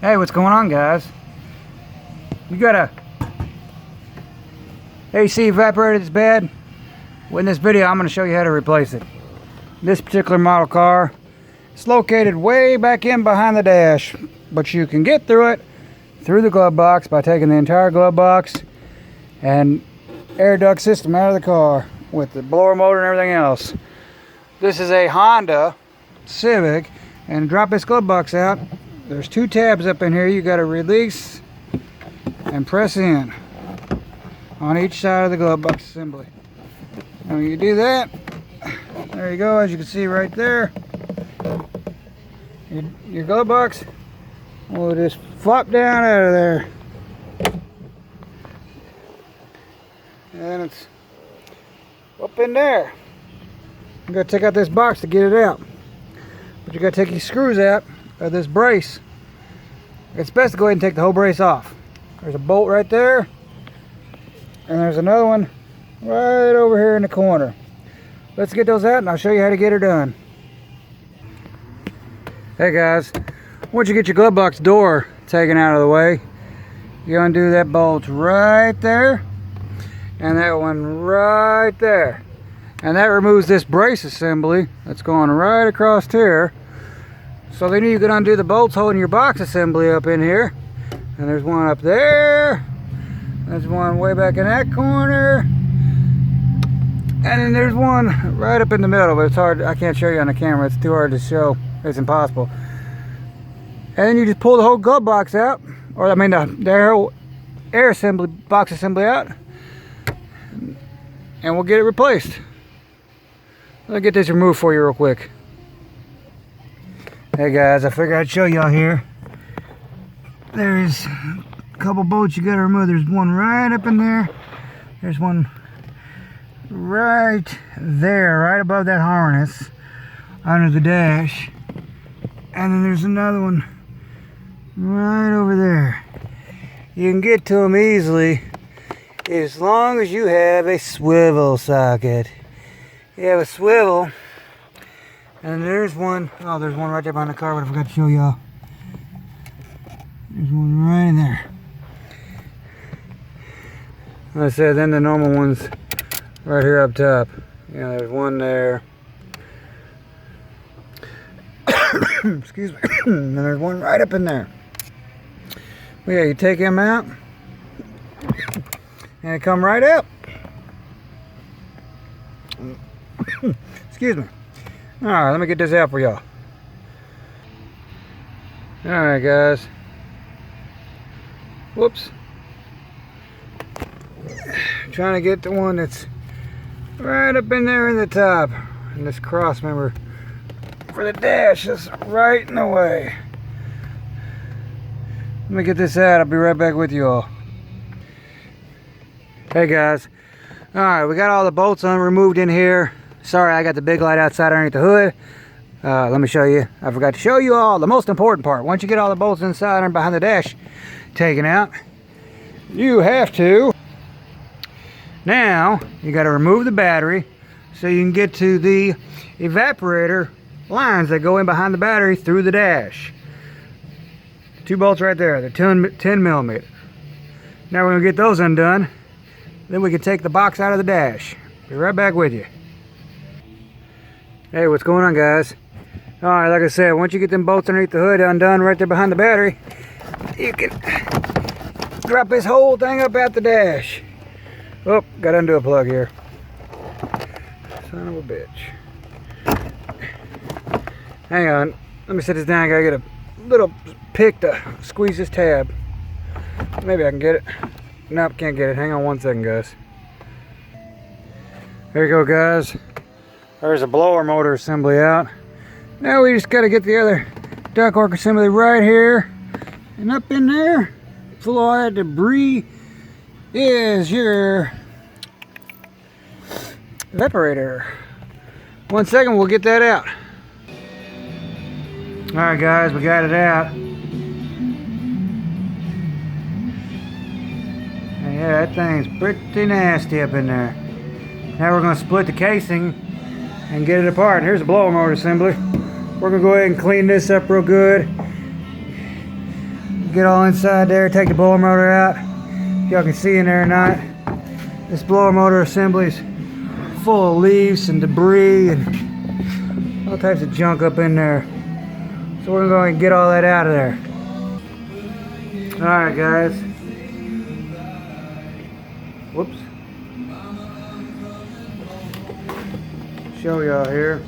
Hey, what's going on, guys? You got a AC evaporator that's bad? Well, in this video, I'm going to show you how to replace it. This particular model car, it's located way back in behind the dash, but you can get through it through the glove box by taking the entire glove box and air duct system out of the car with the blower motor and everything else. This is a Honda Civic, and drop this glove box out. There's two tabs up in here. You got to release and press in on each side of the glove box assembly. And when you do that, there you go. As you can see right there, your glove box will just flop down out of there, and it's up in there. You got to take out this box to get it out, but you got to take these screws out of this brace. It's best to go ahead and take the whole brace off. There's a bolt right there, and there's another one right over here in the corner. Let's get those out and I'll show you how to get her done. Hey guys, once you get your glove box door taken out of the way, you undo that bolt right there and that one right there, and that removes this brace assembly that's going right across here. So then you can undo the bolts holding your box assembly up in here. And there's one up there. There's one way back in that corner. And then there's one right up in the middle, but it's hard. I can't show you on the camera. It's too hard to show. It's impossible. And then you just pull the whole glove box out, or I mean the whole air assembly box assembly out, and we'll get it replaced. Let me get this removed for you real quick. Hey guys, I figured I'd show y'all here. There's a couple bolts you gotta remove. There's one right up in there. There's one right there, right above that harness under the dash. And then there's another one right over there. You can get to them easily as long as you have a swivel socket. You have a swivel. And there's one, oh, there's one right there behind the car, but I forgot to show y'all. There's one right in there. Like I said, then the normal ones right here up top. Yeah, there's one there. Excuse me. And there's one right up in there. Well, yeah, you take them out, and they come right up. Excuse me. Alright, let me get this out for y'all. Alright guys. Whoops. Trying to get the one that's right up in there in the top. And this cross member for the dash is right in the way. Let me get this out. I'll be right back with you all. Hey guys. Alright, we got all the bolts removed in here. Sorry, I got the big light outside underneath the hood. Let me show you. I forgot to show you all the most important part. Once you get all the bolts inside and behind the dash taken out, you have to, now you got to remove the battery so you can get to the evaporator lines that go in behind the battery through the dash. Two bolts right there, they're 10 millimeter. Now we're going to get those undone. Then we can take the box out of the dash. Be right back with you. Hey, what's going on, guys? Alright, like I said, once you get them bolts underneath the hood undone right there behind the battery, you can drop this whole thing up at the dash. Oh, got to undo a plug here. Son of a bitch. Hang on, let me set this down. I gotta get a little pick to squeeze this tab. Maybe I can get it. Nope, can't get it. Hang on one second, guys. There you go, guys. There's a blower motor assembly out. Now we just got to get the other ductwork assembly right here. And up in there, full of all that debris, is your evaporator. 1 second, we'll get that out. Alright guys, we got it out. And yeah, that thing's pretty nasty up in there. Now we're going to split the casing and get it apart. Here's the blower motor assembly. We're going to go ahead and clean this up real good. Get all inside there, take the blower motor out. Y'all can see in there or not. This blower motor assembly is full of leaves and debris and all types of junk up in there. So we're going to get all that out of there. Alright guys. Whoops. Show y'all here.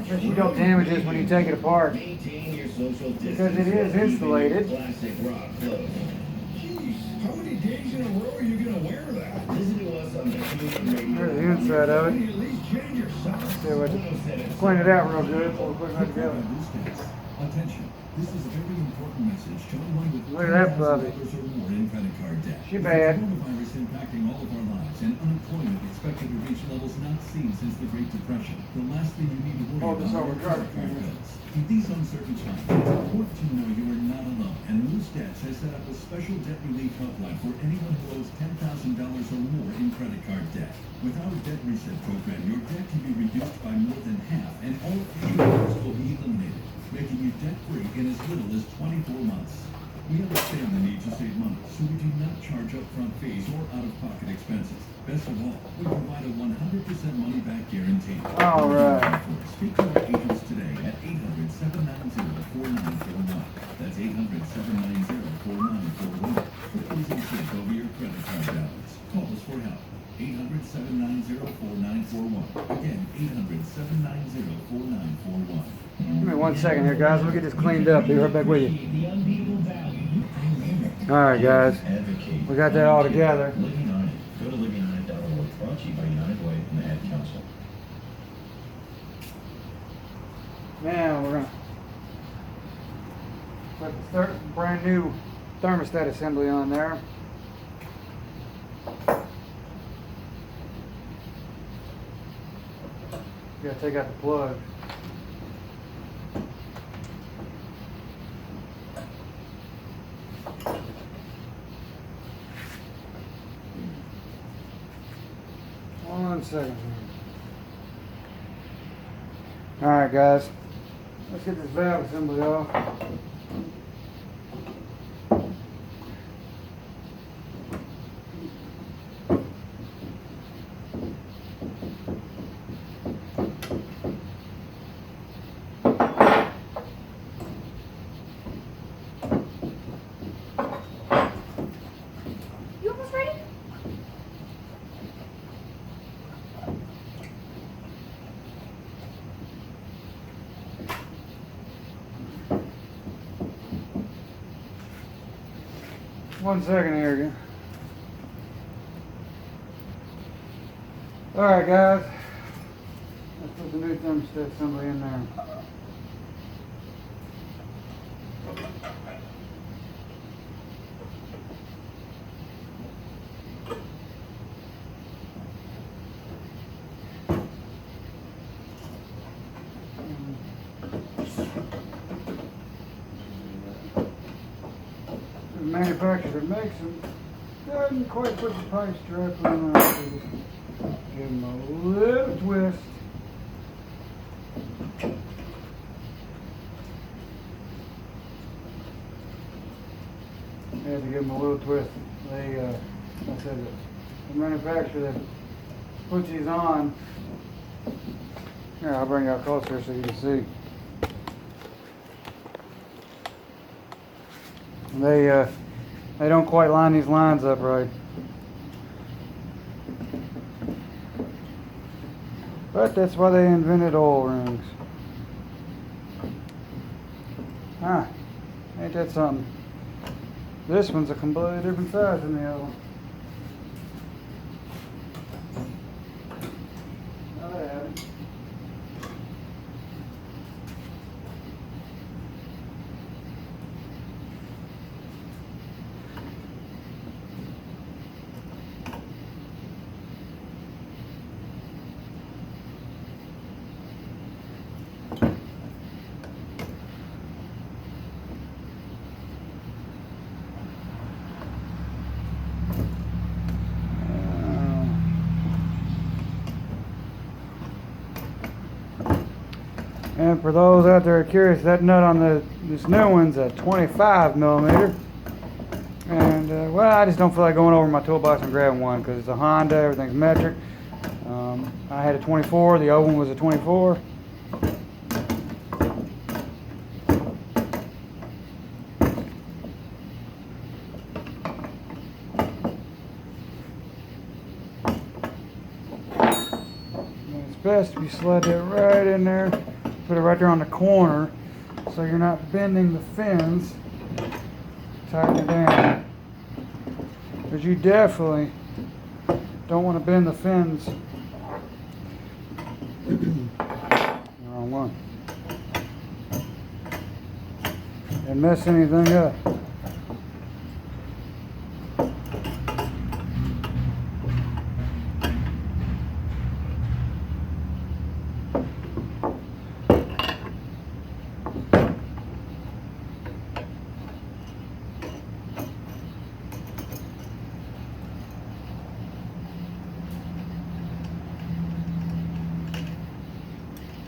But you don't damage this when you take it apart. Because it is insulated. How many days in a row are you going to wear that? There's the inside of it. Clean it out real good before we put it back together. Attention. This is a very important message to anyone with Look at that puppy. or more in credit card debt. She bad. Coronavirus impacting all of our lives and unemployment expected to reach levels not seen since the Great Depression. The last thing you need to worry Hold this about over, are Drier. credit card bills. In these uncertain times, it's important to know you are not alone, and Moose Debts has set up a special debt relief helpline for anyone who owes $10,000 or more in credit card debt. With our debt reset program, your debt can be reduced by more than half, and all future debts will be eliminated, making you debt-free in as little as 24 months. We understand the need to save money, so we do not charge upfront fees or out-of-pocket expenses. Best of all, we provide a 100% money-back guarantee. All right. Speak to our agents today at 800-790-4941. That's 800-790-4941. For easy check over your credit card balance. Call us for help. 800-790-4941. Again, 800-790-4941. Give me 1 second here, guys. Let me get this cleaned up. Be right back with you. Alright, guys. We got that all together. Go to liveunited.org. Brought to you by United Way and the Ad Council. Now we're gonna put the brand new thermostat assembly on there. You gotta take out the plug. One second. Alright guys, let's get this valve assembly off. You almost ready? One second here again. Alright guys, let's put the new thermostat assembly in there. The manufacturer that makes them doesn't quite put the pipes directly on there. So just give them a little twist. You have to give them a little twist. They, I said the manufacturer that puts these on. Here, I'll bring you out closer so you can see. They don't quite line these lines up right. But that's why they invented oil rings. Ah, ain't that something? This one's a completely different size than the other one. Oh, they have it. And for those out there curious, that nut on this new one's a 25 millimeter. And well, I just don't feel like going over my toolbox and grabbing one because it's a Honda, everything's metric. I had a 24, the old one was a 24. And it's best if you slide that right in there. Put it right there on the corner so you're not bending the fins. Tighten it down. Because you definitely don't want to bend the fins. Wrong one. And mess anything up.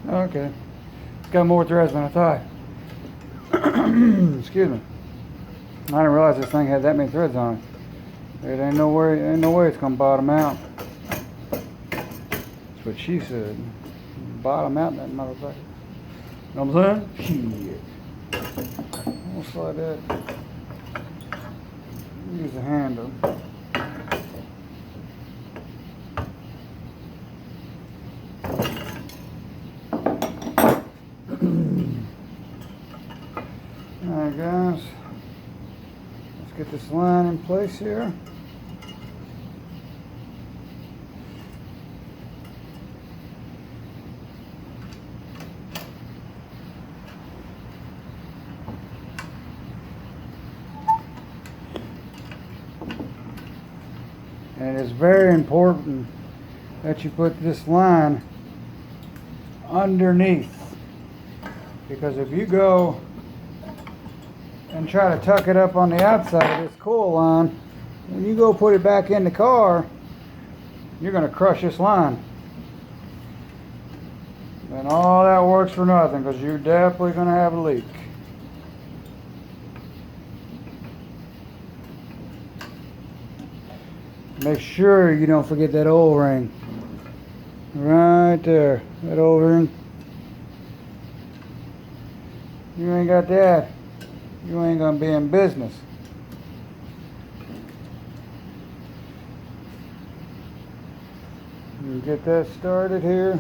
Okay, it's got more threads than I thought. Excuse me. I didn't realize this thing had that many threads on it. It ain't no way it's gonna bottom out. That's what she said. Bottom out, that motherfucker. Know what I'm saying? Shit. We'll slide that. Use the handle. Alright guys, let's get this line in place here. it is very important that you put this line underneath, because if you go and try to tuck it up on the outside of this coil line, when you go put it back in the car, you're going to crush this line. And all that works for nothing, because you're definitely going to have a leak. Make sure you don't forget that O-ring. Right there, that O-ring. You ain't got that, you ain't going to be in business. And get that started here.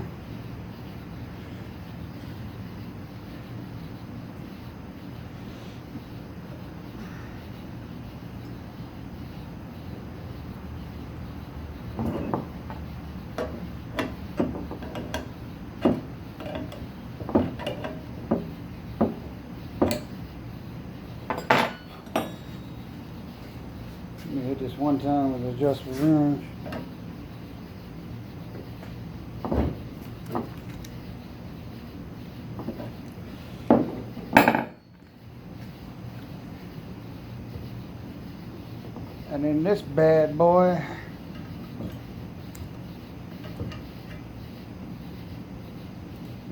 Let me hit this one time with the adjustable wrench. And then this bad boy,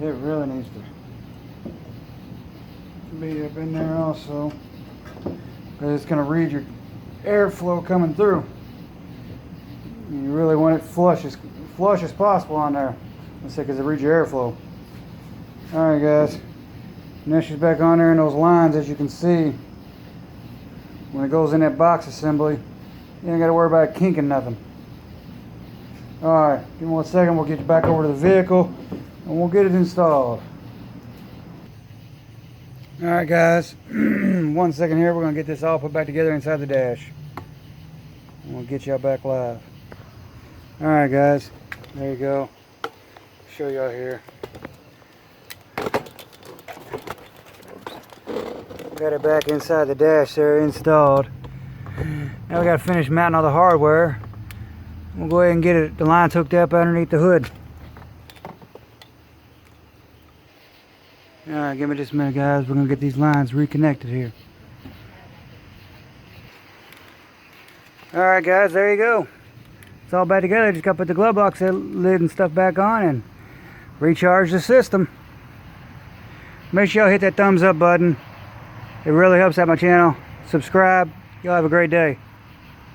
it really needs to be up in there also, because it's going to read your airflow coming through. You really want it flush as possible on there. Let's say, because it reads your airflow. Alright guys, now she's back on there in those lines. As you can see, when it goes in that box assembly, you ain't got to worry about it kinking nothing. Alright, give me 1 second, we'll get you back over to the vehicle and we'll get it installed. Alright guys, 1 second here, we're going to get this all put back together inside the dash. And we'll get y'all back live. Alright guys, there you go. Show y'all here. Got it back inside the dash there, installed. Now we got to finish mounting all the hardware. We'll go ahead and get it, the lines hooked up underneath the hood. Alright, give me just a minute guys, we're going to get these lines reconnected here. Alright guys, there you go. It's all back together. Just got to put the glove box lid and stuff back on and recharge the system. Make sure y'all hit that thumbs up button. It really helps out my channel. Subscribe. Y'all have a great day.